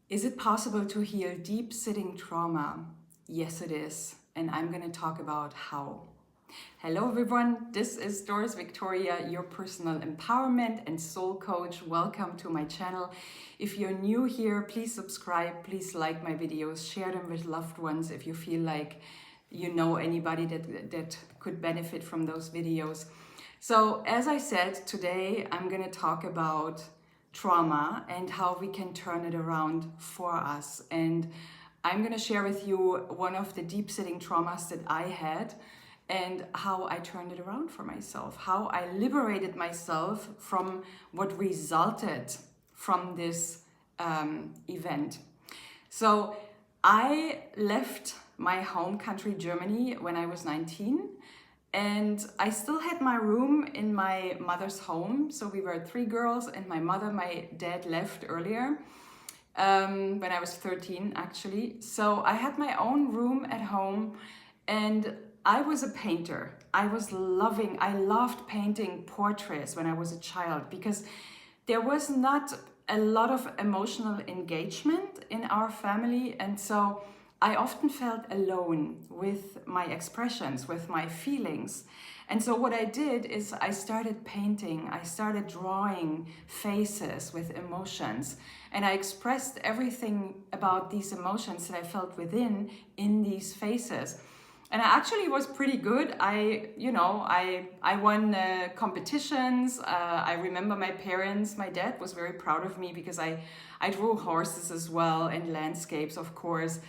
Is it possible to heal deep-sitting trauma? Yes, it is. And I'm going to talk about how. Hello, everyone. This is Doris Victoria, your personal empowerment and soul coach. Welcome to my channel. If you're new here, please subscribe. Please like my videos. Share them with loved ones if you feel like you know anybody that could benefit from those videos. So, as I said, today I'm going to talk about trauma and how we can turn it around for us. And I'm going to share with you one of the deep-sitting traumas that I had and how I turned it around for myself, how I liberated myself from what resulted from this event. So I left my home country, Germany, when I was 19. And I still had my room in my mother's home. So we were 3 girls and my dad left earlier when I was 13 actually. So I had my own room at home and I was a painter. I loved painting portraits when I was a child because there was not a lot of emotional engagement in our family. And so I often felt alone with my expressions, with my feelings. And so what I did is I started painting, I started drawing faces with emotions, and I expressed everything about these emotions that I felt within in these faces. And I actually was pretty good. I won competitions. I remember my dad was very proud of me because I drew horses as well and landscapes, of course.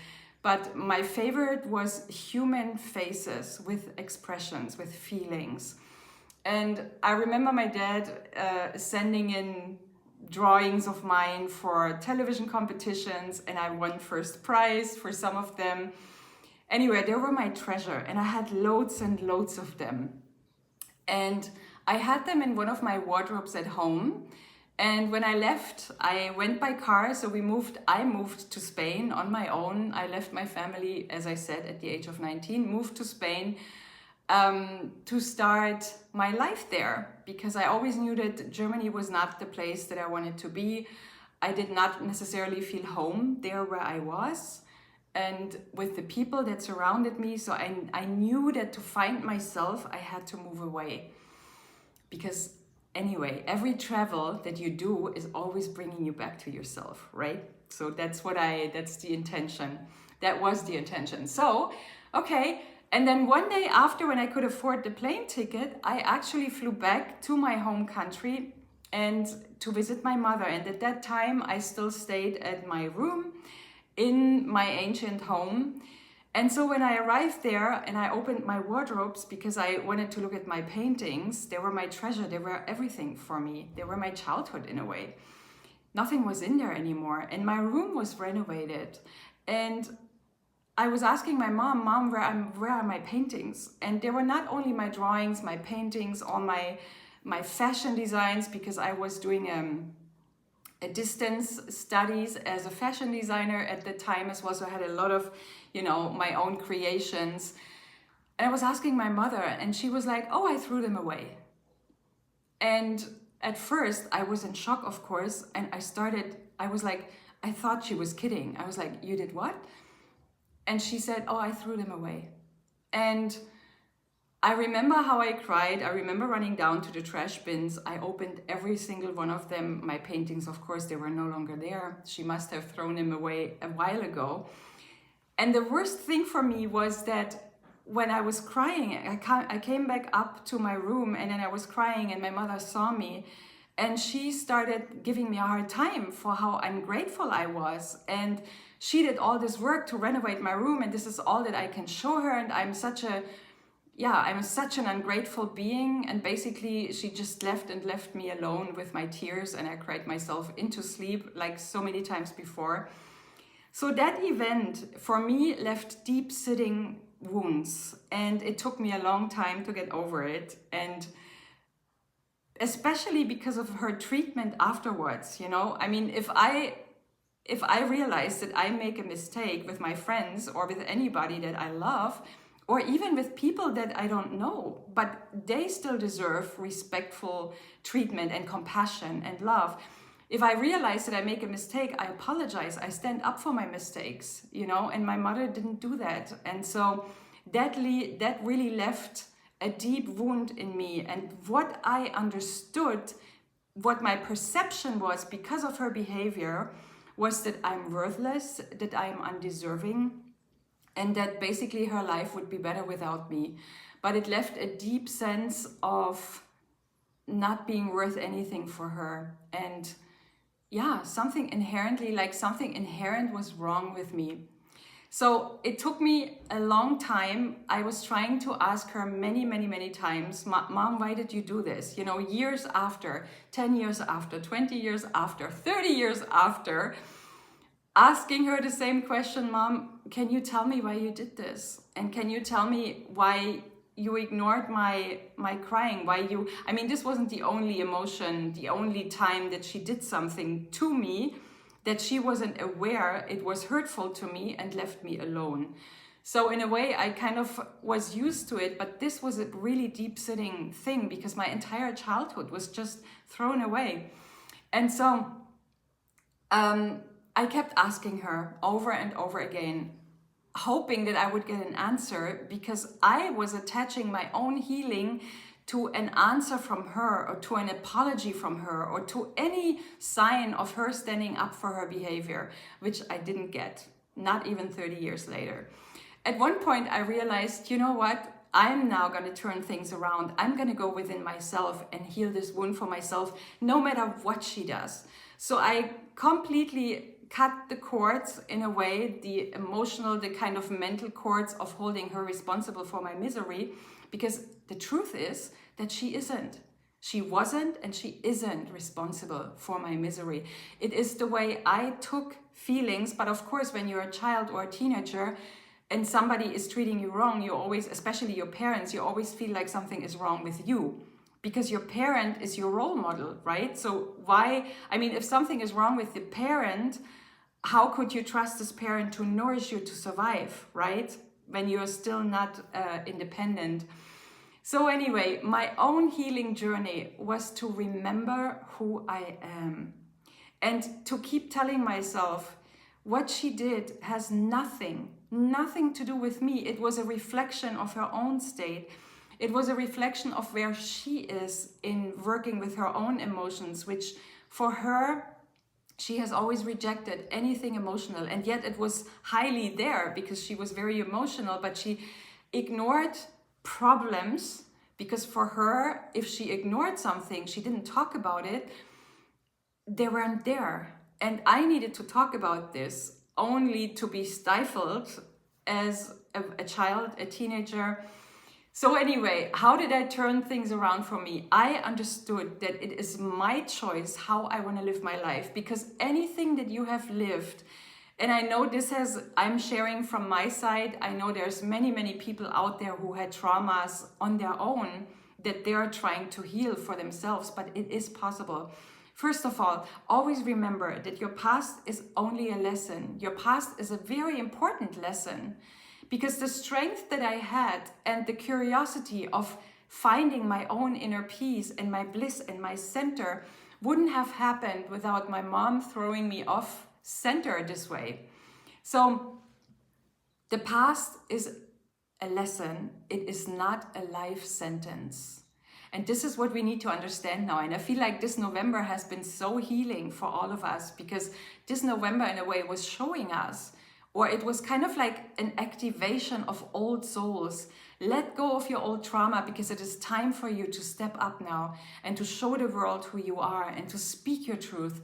But my favorite was human faces with expressions, with feelings. And I remember my dad sending in drawings of mine for television competitions, and I won first prize for some of them. Anyway, they were my treasure, and I had loads and loads of them. And I had them in one of my wardrobes at home. And when I left, I went by car, so I moved to Spain on my own. I left my family, as I said, at the age of 19, moved to Spain to start my life there, because I always knew that Germany was not the place that I wanted to be. I did not necessarily feel home there where I was and with the people that surrounded me. So I knew that to find myself, I had to move away. Because anyway, every travel that you do is always bringing you back to yourself, right? So that's the intention. That was the intention. So, okay. And then one day after, when I could afford the plane ticket, I actually flew back to my home country and to visit my mother. And at that time, I still stayed at my room in my ancient home. And so when I arrived there and I opened my wardrobes because I wanted to look at my paintings, they were my treasure, they were everything for me. They were my childhood in a way. Nothing was in there anymore, and my room was renovated. And I was asking my mom, where are my paintings? And they were not only my drawings, my paintings, all my fashion designs, because I was doing a distance studies as a fashion designer at the time as well. So I had a lot of, my own creations. And I was asking my mother, and she was like, oh, I threw them away. And at first I was in shock, of course. And I was like, I thought she was kidding. I was like, you did what? And she said, oh, I threw them away. And I remember how I cried. I remember running down to the trash bins. I opened every single one of them. My paintings, of course, they were no longer there. She must have thrown them away a while ago. And the worst thing for me was that when I was crying, I came back up to my room, and then I was crying, and my mother saw me, and she started giving me a hard time for how ungrateful I was. And she did all this work to renovate my room, and this is all that I can show her. And I'm such an ungrateful being. And basically she just left me alone with my tears, and I cried myself into sleep like so many times before. So that event for me left deep-sitting wounds, and it took me a long time to get over it. And especially because of her treatment afterwards, I mean, if I realize that I make a mistake with my friends or with anybody that I love, or even with people that I don't know, but they still deserve respectful treatment and compassion and love, if I realize that I make a mistake, I apologize. I stand up for my mistakes, you know, and my mother didn't do that. And so that really left a deep wound in me. And what I understood, what my perception was because of her behavior, was that I'm worthless, that I'm undeserving, and that basically her life would be better without me. But it left a deep sense of not being worth anything for her. And yeah, something inherent was wrong with me. So it took me a long time. I was trying to ask her many times, Mom, why did you do this? You know, years after, 10 years after, 20 years after, 30 years after, asking her the same question, Mom, can you tell me why you did this? And can you tell me why you ignored my crying? This wasn't the only emotion, the only time that she did something to me that she wasn't aware it was hurtful to me and left me alone. So in a way, I kind of was used to it, but this was a really deep-sitting thing because my entire childhood was just thrown away. And so I kept asking her over and over again, hoping that I would get an answer, because I was attaching my own healing to an answer from her, or to an apology from her, or to any sign of her standing up for her behavior, which I didn't get, not even 30 years later. At one point I realized, you know what, I'm now going to turn things around. I'm going to go within myself and heal this wound for myself, no matter what she does. So I completely cut the cords, in a way, the emotional, the kind of mental cords of holding her responsible for my misery, because the truth is that she isn't. She wasn't and she isn't responsible for my misery. It is the way I took feelings, but of course when you're a child or a teenager and somebody is treating you wrong, you always, especially your parents, you always feel like something is wrong with you. Because your parent is your role model, right? So if something is wrong with the parent, how could you trust this parent to nourish you to survive, right? When you're still not independent. So anyway, my own healing journey was to remember who I am and to keep telling myself what she did has nothing to do with me. It was a reflection of her own state. It was a reflection of where she is in working with her own emotions, which for her, she has always rejected anything emotional, and yet it was highly there because she was very emotional, but she ignored problems because for her, if she ignored something, she didn't talk about it, they weren't there. And I needed to talk about this only to be stifled as a child, a teenager. So anyway, how did I turn things around for me? I understood that it is my choice how I want to live my life, because anything that you have lived, and I know I'm sharing from my side, I know there's many people out there who had traumas on their own that they're trying to heal for themselves, but it is possible. First of all, always remember that your past is only a lesson. Your past is a very important lesson. Because the strength that I had and the curiosity of finding my own inner peace and my bliss and my center wouldn't have happened without my mom throwing me off center this way. So the past is a lesson. It is not a life sentence. And this is what we need to understand now. And I feel like this November has been so healing for all of us, because this November in a way was showing us, or it was kind of like an activation of old souls. Let go of your old trauma, because it is time for you to step up now and to show the world who you are and to speak your truth,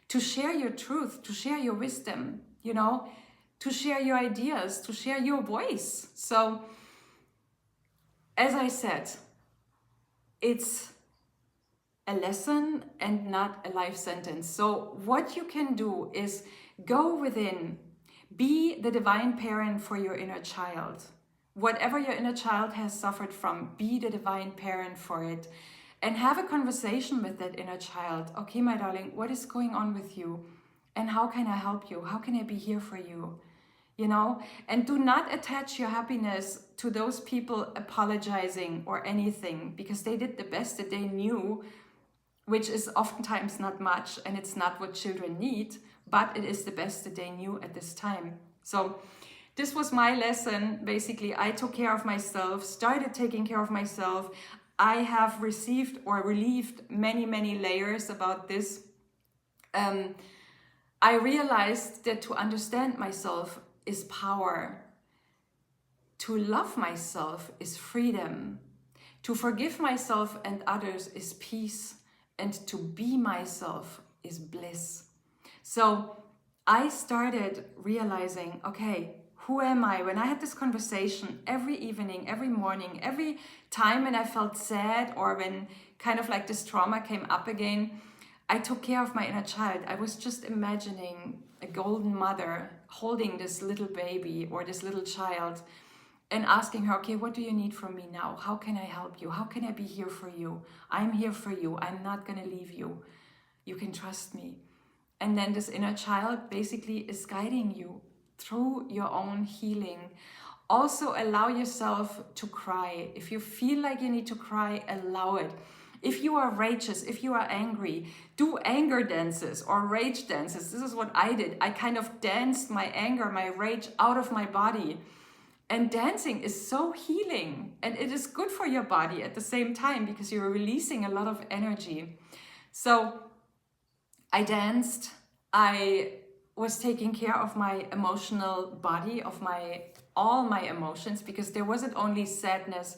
to share your wisdom, to share your ideas, to share your voice. So, as I said, it's a lesson and not a life sentence. So what you can do is go within. Be the divine parent for your inner child. Whatever your inner child has suffered from, be the divine parent for it. And have a conversation with that inner child. Okay, my darling, what is going on with you? And how can I help you? How can I be here for you? And do not attach your happiness to those people apologizing or anything, because they did the best that they knew which is oftentimes not much, and it's not what children need, but it is the best that they knew at this time. So this was my lesson. Basically, I took care of myself, started taking care of myself. I have received or relieved many, many layers about this. I realized that to understand myself is power. To love myself is freedom. To forgive myself and others is peace. And to be myself is bliss. So I started realizing, okay, who am I? When I had this conversation every evening, every morning, every time when I felt sad or when kind of like this trauma came up again, I took care of my inner child. I was just imagining a golden mother holding this little baby or this little child and asking her, okay, what do you need from me now? How can I help you? How can I be here for you? I'm here for you. I'm not going to leave you. You can trust me. And then this inner child basically is guiding you through your own healing. Also allow yourself to cry. If you feel like you need to cry, allow it. If you are righteous, if you are angry, do anger dances or rage dances. This is what I did. I kind of danced my anger, my rage out of my body. And dancing is so healing, and it is good for your body at the same time because you're releasing a lot of energy. So I danced, I was taking care of my emotional body, of all my emotions, because there wasn't only sadness,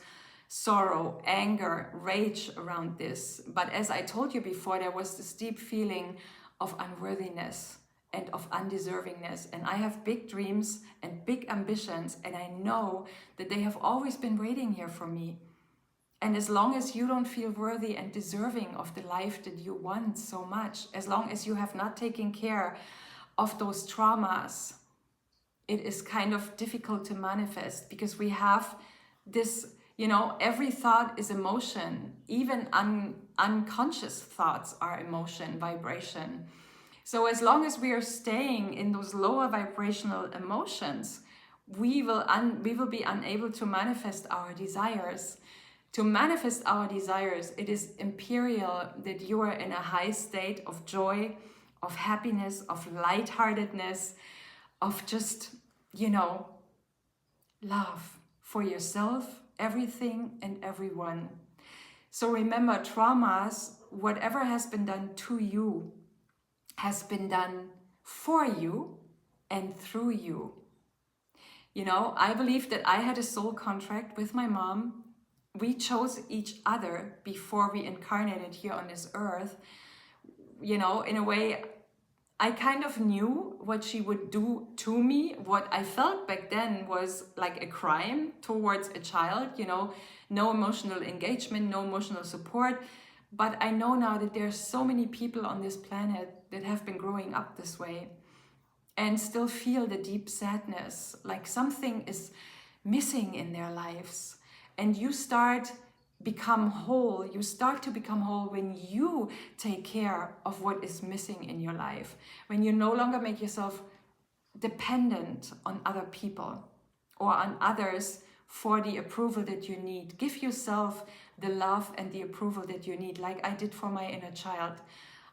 sorrow, anger, rage around this. But as I told you before, there was this deep feeling of unworthiness and of undeservingness. And I have big dreams and big ambitions, and I know that they have always been waiting here for me. And as long as you don't feel worthy and deserving of the life that you want so much, as long as you have not taken care of those traumas, it is kind of difficult to manifest, because we have this, every thought is emotion. Even unconscious thoughts are emotion, vibration. So as long as we are staying in those lower vibrational emotions, we will be unable to manifest our desires. To manifest our desires, it is imperial that you are in a high state of joy, of happiness, of lightheartedness, of just, love for yourself, everything and everyone. So remember, traumas, whatever has been done to you, has been done for you and through you. I believe that I had a soul contract with my mom. We chose each other before we incarnated here on this earth. In a way, I kind of knew what she would do to me. What I felt back then was like a crime towards a child, no emotional engagement, no emotional support. But I know now that there's so many people on this planet that have been growing up this way and still feel the deep sadness, like something is missing in their lives. And you start to become whole when you take care of what is missing in your life, when you no longer make yourself dependent on other people or on others for the approval that you need. Give yourself the love and the approval that you need, like I did for my inner child.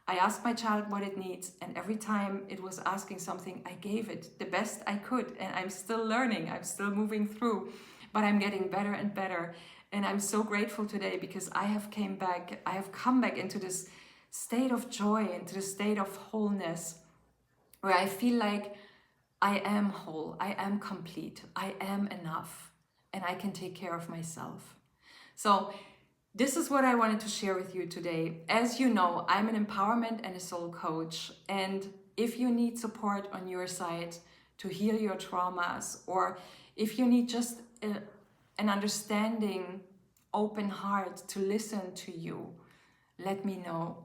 I asked my child what it needs, and every time it was asking something, I gave it the best I could. And I'm still learning, I'm still moving through, but I'm getting better and better. And I'm so grateful today because I have come back into this state of joy, into the state of wholeness, where I feel like I am whole, I am complete, I am enough, and I can take care of myself. So this is what I wanted to share with you today. As you know, I'm an empowerment and a soul coach. And if you need support on your side to heal your traumas, or if you need just an understanding, open heart to listen to you, let me know.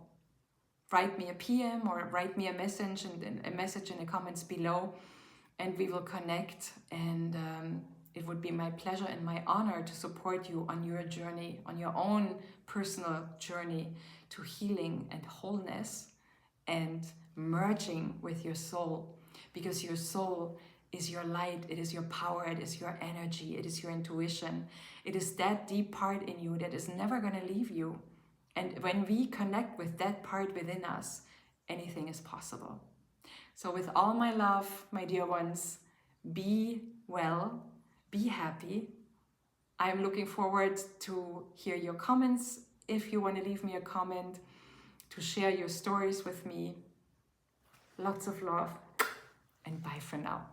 Write me a PM or write me a message in the comments below, and we will connect. And it would be my pleasure and my honor to support you on your journey, on your own personal journey to healing and wholeness and merging with your soul. Because your soul is your light, it is your power, it is your energy, it is your intuition. It is that deep part in you that is never going to leave you. And when we connect with that part within us, anything is possible. So with all my love, my dear ones, be well, be happy. I'm looking forward to hear your comments. If you want to leave me a comment, to share your stories with me. Lots of love, and bye for now.